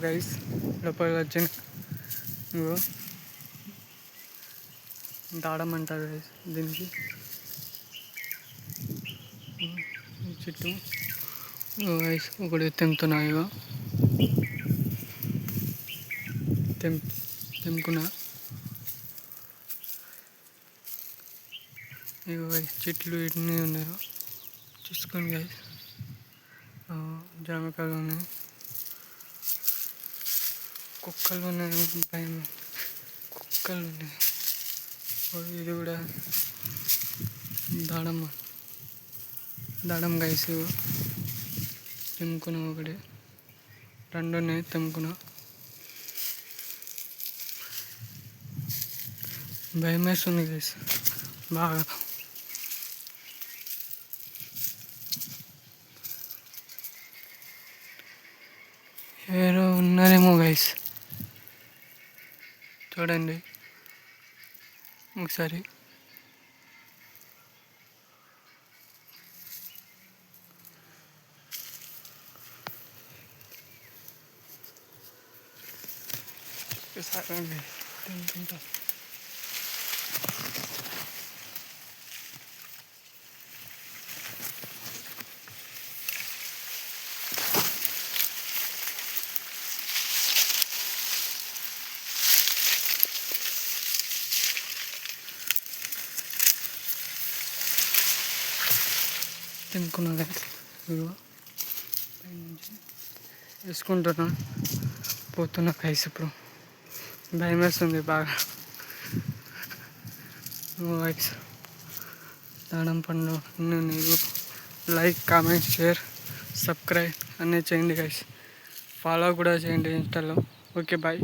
guys లోపలికి వచ్చిన ఇగో దాడం అంటారు గైస్ దీనికి చుట్టూ గైస్ ఒకటి తెంపుతున్నా ఇగో తెంపుకున్నా ఇగో గైస్ చెట్లు ఎన్ని ఉన్నాయో చూసుకోండి గైస్ జామకాయలు ఉన్నాయి కుక్కలు ఉన్నాయి భయం కుక్కలు ఉన్నాయి ఇది కూడా దాడం గైస్ తెంపుకున్నా ఒకటి రెండు ఉన్నాయి తెంపుకున్నా భయం వేస్తుంది గైస్ బాగా ఎవరో ఉన్నారేమో గైస్ చూడండి ఒకసారి తింటుంటా తినుకున్నా గైస్ ఇదిగో పైనుంచి వేసుకుంటున్నా పోతున్నా గైస్ ఇప్పుడు భయం వేస్తుంది బాగా గైస్ దాడం పండ్లు అన్నీ ఉన్నాయి లైక్ కామెంట్ షేర్ సబ్స్క్రైబ్ అన్నీ చేయండి గైస్ ఫాలో కూడా చేయండి ఇన్స్టాలో ఓకే బాయ్